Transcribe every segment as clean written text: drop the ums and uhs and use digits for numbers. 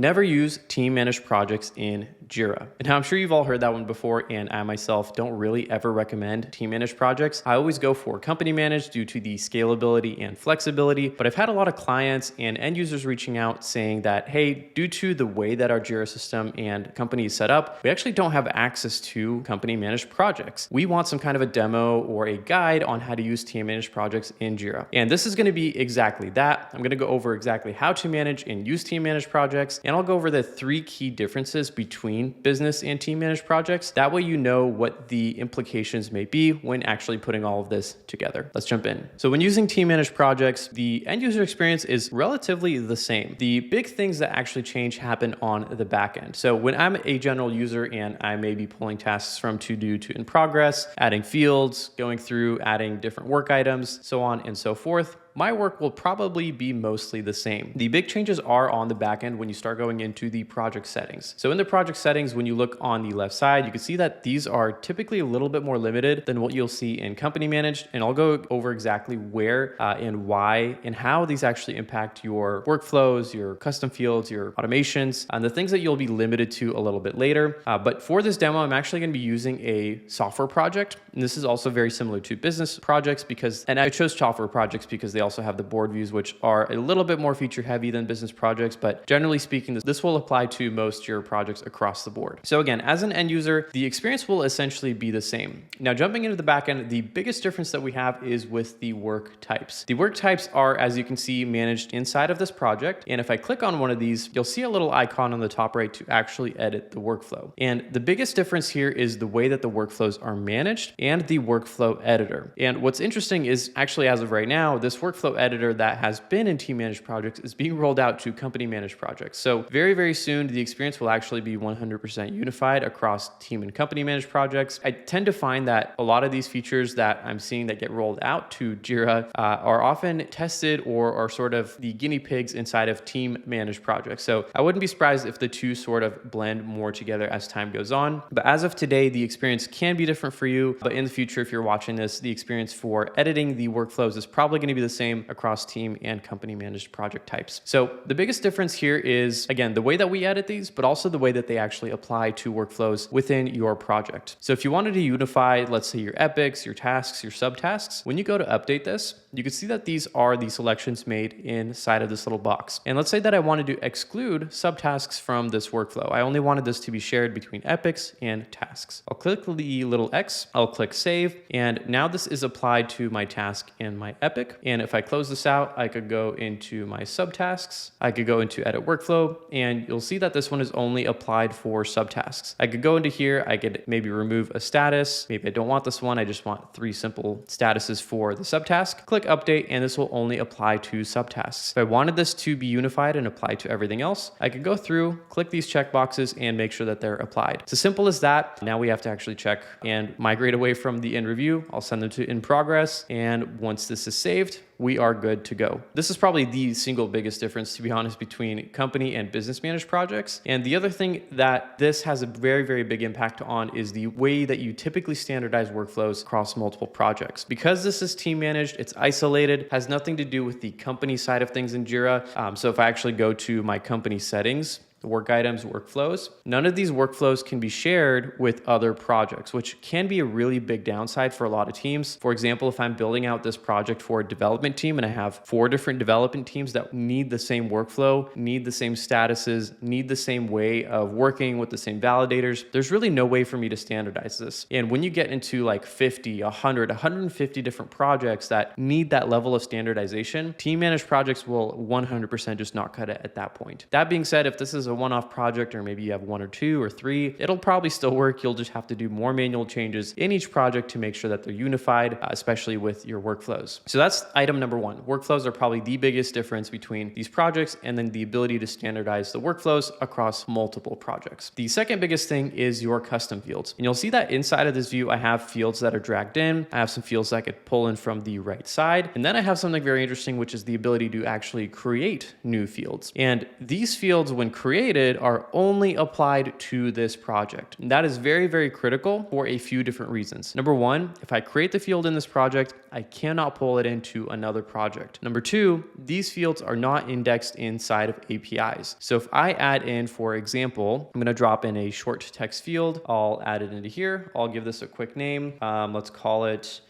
never use team-managed projects in Jira. And now I'm sure you've all heard that one before, and I myself don't really ever recommend team-managed projects. I always go for company-managed due to the scalability and flexibility, but I've had a lot of clients and end users reaching out saying that, hey, due to the way that our Jira system and company is set up, we actually don't have access to company-managed projects. We want some kind of a demo or a guide on how to use team-managed projects in Jira. And this is going to be exactly that. I'm going to go over exactly how to manage and use team-managed projects, and I'll go over the 3 key differences between business and team-managed projects. That way you know what the implications may be when actually putting all of this together. Let's jump in. So when using team-managed projects, the end user experience is relatively the same. The big things that actually change happen on the back end. So when I'm a general user and I may be pulling tasks from to do to in progress, adding fields, going through, adding different work items, so on and so forth, my work will probably be mostly the same. The big changes are on the back end when you start going into the project settings. So in the project settings, when you look on the left side, you can see that these are typically a little bit more limited than what you'll see in company managed. And I'll go over exactly where and why and how these actually impact your workflows, your custom fields, your automations, and the things that you'll be limited to a little bit later. But for this demo, I'm actually going to be using a software project. And this is also very similar to business projects and I chose software projects because they also have the board views, which are a little bit more feature heavy than business projects, but generally speaking, this will apply to most Jira projects across the board. So again, as an end user, the experience will essentially be the same. Now, jumping into the backend, the biggest difference that we have is with the work types. The work types are, as you can see, managed inside of this project. And if I click on one of these, you'll see a little icon on the top right to actually edit the workflow. And the biggest difference here is the way that the workflows are managed and the workflow editor. And what's interesting is actually, as of right now, this workflow editor that has been in team managed projects is being rolled out to company managed projects. So very, very soon, the experience will actually be 100% unified across team and company managed projects. I tend to find that a lot of these features that I'm seeing that get rolled out to Jira are often tested or are sort of the guinea pigs inside of team managed projects. So I wouldn't be surprised if the two sort of blend more together as time goes on. But as of today, the experience can be different for you. But in the future, if you're watching this, the experience for editing the workflows is probably going to be the same across team and company managed project types. So the biggest difference here is, again, the way that we edit these, but also the way that they actually apply to workflows within your project. So if you wanted to unify, let's say your epics, your tasks, your subtasks, when you go to update this, you can see that these are the selections made inside of this little box. And let's say that I wanted to exclude subtasks from this workflow. I only wanted this to be shared between epics and tasks. I'll click the little X, I'll click save, and now this is applied to my task and my epic. And if I close this out, I could go into my subtasks, I could go into edit workflow, and you'll see that this one is only applied for subtasks. I could go into here, I could maybe remove a status. Maybe I don't want this one, I just want 3 simple statuses for the subtask. Click update, and this will only apply to subtasks. If I wanted this to be unified and apply to everything else, I could go through, click these checkboxes, and make sure that they're applied. It's as simple as that. Now we have to actually check and migrate away from the in review. I'll send them to in progress, and once this is saved, we are good to go. This is probably the single biggest difference, to be honest, between company and business managed projects. And the other thing that this has a very, very big impact on is the way that you typically standardize workflows across multiple projects. Because this is team managed, it's isolated, has nothing to do with the company side of things in Jira. So if I actually go to my company settings, work items, workflows, none of these workflows can be shared with other projects, which can be a really big downside for a lot of teams. For example, if I'm building out this project for a development team and I have 4 different development teams that need the same workflow, need the same statuses, need the same way of working with the same validators, there's really no way for me to standardize this. And when you get into like 50, 100, 150 different projects that need that level of standardization, team managed projects will 100% just not cut it at that point. That being said, if this is a one-off project, or maybe you have 1 or 2 or 3, it'll probably still work. You'll just have to do more manual changes in each project to make sure that they're unified, especially with your workflows. So that's item number 1. Workflows are probably the biggest difference between these projects, and then the ability to standardize the workflows across multiple projects. The second biggest thing is your custom fields. And you'll see that inside of this view, I have fields that are dragged in. I have some fields that I could pull in from the right side. And then I have something very interesting, which is the ability to actually create new fields. And these fields, when created, created are only applied to this project. And that is very, very critical for a few different reasons. Number one, if I create the field in this project, I cannot pull it into another project. Number two, these fields are not indexed inside of APIs. So if I add in, for example, I'm going to drop in a short text field. I'll add it into here. I'll give this a quick name. Let's call it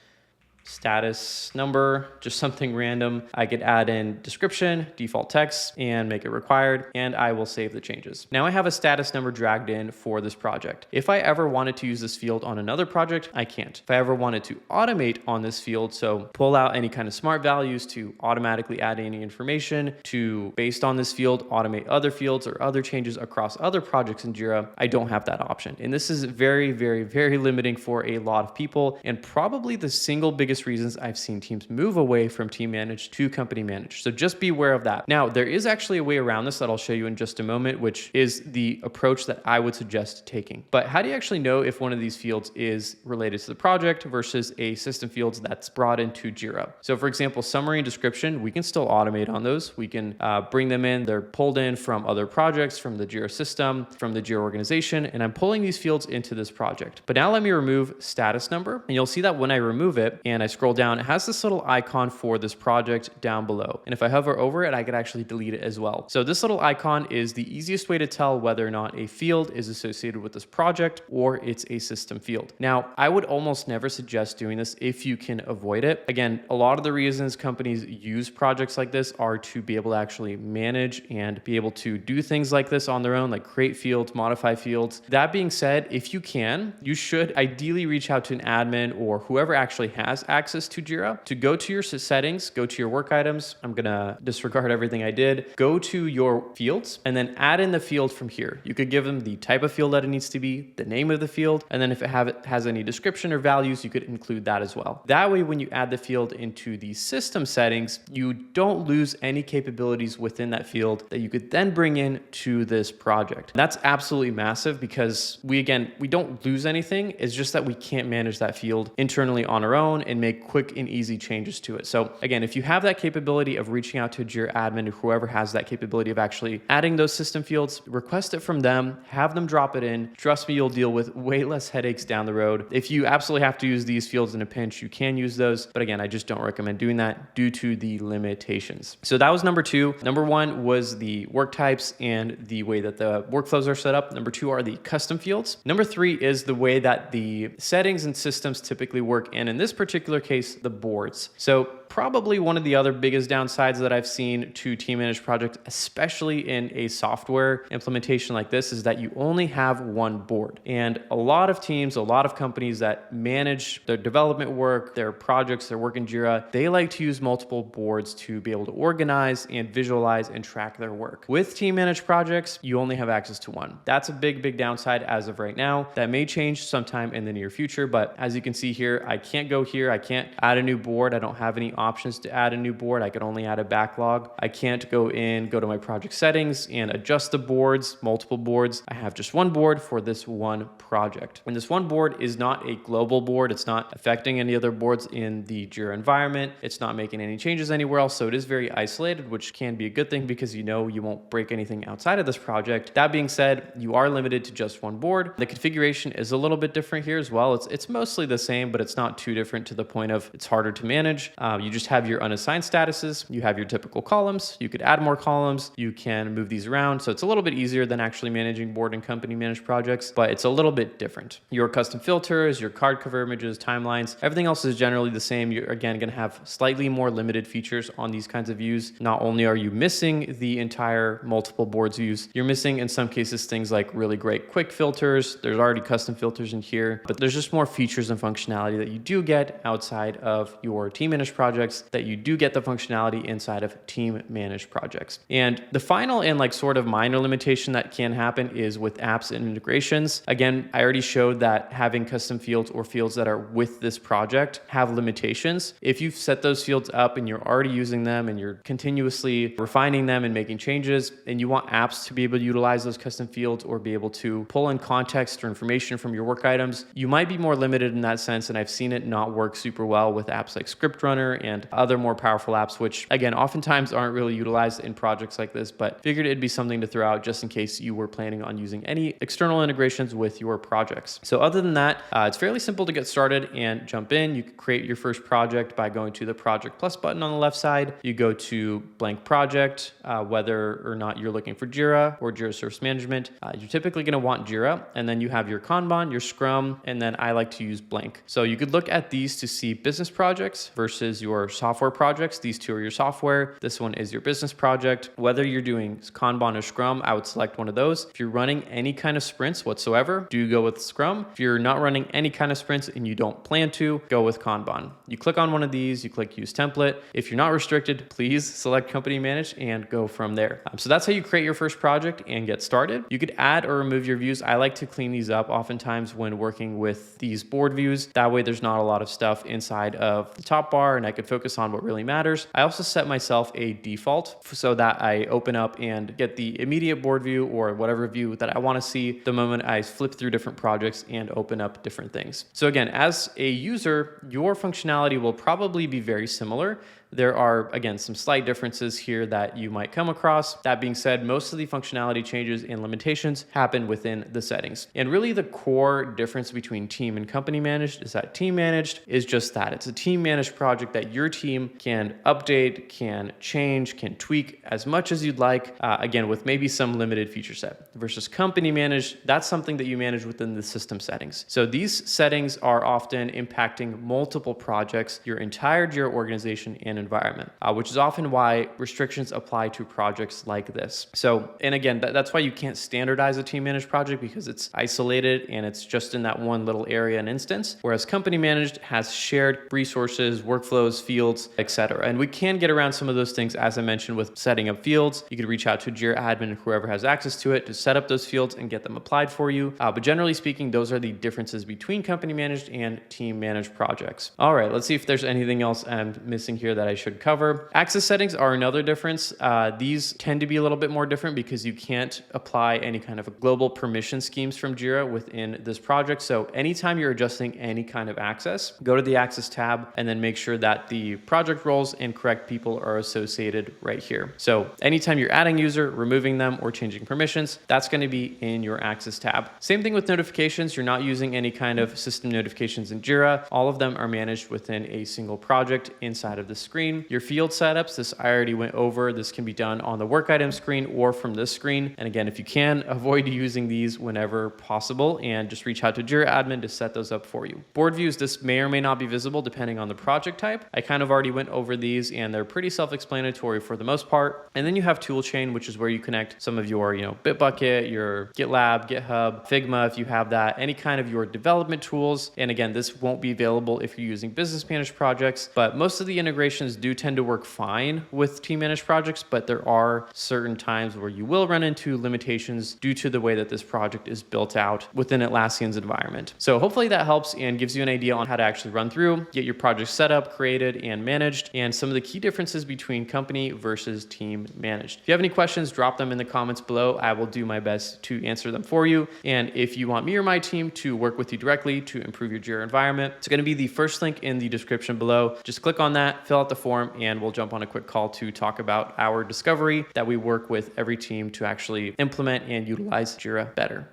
status number, just something random. I could add in description, default text, and make it required, and I will save the changes. Now I have a status number dragged in for this project. If I ever wanted to use this field on another project, I can't. If I ever wanted to automate on this field, so pull out any kind of smart values to automatically add any information to, based on this field, automate other fields or other changes across other projects in Jira, I don't have that option. And this is very, very, very limiting for a lot of people, and probably the single biggest reasons I've seen teams move away from team managed to company managed. So just be aware of that. Now, there is actually a way around this that I'll show you in just a moment, which is the approach that I would suggest taking. But how do you actually know if one of these fields is related to the project versus a system fields that's brought into Jira? So for example, summary and description, we can still automate on those. We can bring them in. They're pulled in from other projects, from the Jira system, from the Jira organization, and I'm pulling these fields into this project. But now let me remove status number, and you'll see that when I remove it and I scroll down, it has this little icon for this project down below. And if I hover over it, I could actually delete it as well. So this little icon is the easiest way to tell whether or not a field is associated with this project or it's a system field. Now, I would almost never suggest doing this if you can avoid it. Again, a lot of the reasons companies use projects like this are to be able to actually manage and be able to do things like this on their own, like create fields, modify fields. That being said, if you can, you should ideally reach out to an admin or whoever actually has access to Jira to go to your settings, go to your work items. I'm going to disregard everything I did. Go to your fields and then add in the field from here. You could give them the type of field that it needs to be, the name of the field, and then if it has any description or values, you could include that as well. That way, when you add the field into the system settings, you don't lose any capabilities within that field that you could then bring in to this project. That's absolutely massive because we don't lose anything. It's just that we can't manage that field internally on our own and make quick and easy changes to it. So again, if you have that capability of reaching out to a Jira admin or whoever has that capability of actually adding those system fields, request it from them, have them drop it in. Trust me, you'll deal with way less headaches down the road. If you absolutely have to use these fields in a pinch, you can use those. But again, I just don't recommend doing that due to the limitations. So that was number two. Number one was the work types and the way that the workflows are set up. Number two are the custom fields. Number three is the way that the settings and systems typically work. And in this particular case, the boards. So probably one of the other biggest downsides that I've seen to team managed projects, especially in a software implementation like this, is that you only have one board. And a lot of teams, a lot of companies that manage their development work, their projects, their work in Jira, they like to use multiple boards to be able to organize and visualize and track their work. With team managed projects, you only have access to one. That's a big, big downside as of right now. That may change sometime in the near future, but as you can see here, I can't go here. I can't add a new board. I don't have any options to add a new board. I could only add a backlog. I can't go to my project settings and adjust the boards, multiple boards. I have just one board for this one project. And this one board is not a global board. It's not affecting any other boards in the Jira environment. It's not making any changes anywhere else. So it is very isolated, which can be a good thing because you know you won't break anything outside of this project. That being said, you are limited to just one board. The configuration is a little bit different here as well. It's mostly the same, but it's not too different to the point of it's harder to manage. You just have your unassigned statuses. You have your typical columns. You could add more columns. You can move these around. So it's a little bit easier than actually managing board and company managed projects, but it's a little bit different. Your custom filters, your card cover images, timelines, everything else is generally the same. You're again going to have slightly more limited features on these kinds of views. Not only are you missing the entire multiple boards views, you're missing in some cases things like really great quick filters. There's already custom filters in here, but there's just more features and functionality that you do get outside of your team managed projects that you do get the functionality inside of team managed projects. And the final and sort of minor limitation that can happen is with apps and integrations. Again, I already showed that having custom fields or fields that are with this project have limitations. If you've set those fields up and you're already using them and you're continuously refining them and making changes, and you want apps to be able to utilize those custom fields or be able to pull in context or information from your work items, you might be more limited in that sense. And I've seen it not work super well with apps like Script Runner and other more powerful apps, which again, oftentimes aren't really utilized in projects like this, but figured it'd be something to throw out just in case you were planning on using any external integrations with your projects. So other than that, it's fairly simple to get started and jump in. You can create your first project by going to the Project Plus button on the left side. You go to blank project, whether or not you're looking for Jira or Jira Service Management. You're typically going to want Jira, and then you have your Kanban, your Scrum, and then I like to use blank. So you could look at these to see business projects versus your software projects. These two are your software. This one is your business project. Whether you're doing Kanban or Scrum, I would select one of those. If you're running any kind of sprints whatsoever, do go with Scrum. If you're not running any kind of sprints and you don't plan to, go with Kanban. You click on one of these, you click use template. If you're not restricted, please select company managed and go from there. So that's how you create your first project and get started. You could add or remove your views. I like to clean these up oftentimes when working with these board views. That way there's not a lot of stuff inside of the top bar and I could focus on what really matters. I also set myself a default so that I open up and get the immediate board view or whatever view that I want to see the moment I flip through different projects and open up different things. So again, as a user, your functionality will probably be very similar. There are, again, some slight differences here that you might come across. That being said, most of the functionality changes and limitations happen within the settings. And really the core difference between team and company managed is that team managed is just that. It's a team managed project that your team can update, can change, can tweak as much as you'd like, again, with maybe some limited feature set. Versus company managed, that's something that you manage within the system settings. So these settings are often impacting multiple projects, your entire Jira organization and environment, which is often why restrictions apply to projects like this. So, and again, that's why you can't standardize a team managed project because it's isolated and it's just in that one little area and instance, whereas company managed has shared resources, workflows, fields, etc. And we can get around some of those things, as I mentioned, with setting up fields. You could reach out to Jira admin and whoever has access to it to set up those fields and get them applied for you. But generally speaking, those are the differences between company managed and team managed projects. All right, let's see if there's anything else I'm missing here that I should cover. Access settings are another difference. These tend to be a little bit more different because you can't apply any kind of global permission schemes from Jira within this project. So anytime you're adjusting any kind of access, go to the access tab and then make sure that the project roles and correct people are associated right here. So anytime you're adding user, removing them, or changing permissions, that's going to be in your access tab. Same thing with notifications. You're not using any kind of system notifications in Jira. All of them are managed within a single project inside of the screen. Your field setups, this I already went over. This can be done on the work item screen or from this screen. And again, if you can, avoid using these whenever possible and just reach out to Jira admin to set those up for you. Board views, this may or may not be visible depending on the project type. I kind of already went over these and they're pretty self-explanatory for the most part. And then you have toolchain, which is where you connect some of your, Bitbucket, your GitLab, GitHub, Figma, if you have that, any kind of your development tools. And again, this won't be available if you're using business managed projects, but most of the integrations do tend to work fine with team managed projects, but there are certain times where you will run into limitations due to the way that this project is built out within Atlassian's environment. So hopefully that helps and gives you an idea on how to actually run through, get your project set up, created, and managed, and some of the key differences between company versus team managed. If you have any questions, drop them in the comments below. I will do my best to answer them for you. And if you want me or my team to work with you directly to improve your Jira environment, it's going to be the first link in the description below. Just click on that, fill out the form, and we'll jump on a quick call to talk about our discovery that we work with every team to actually implement and utilize Jira better.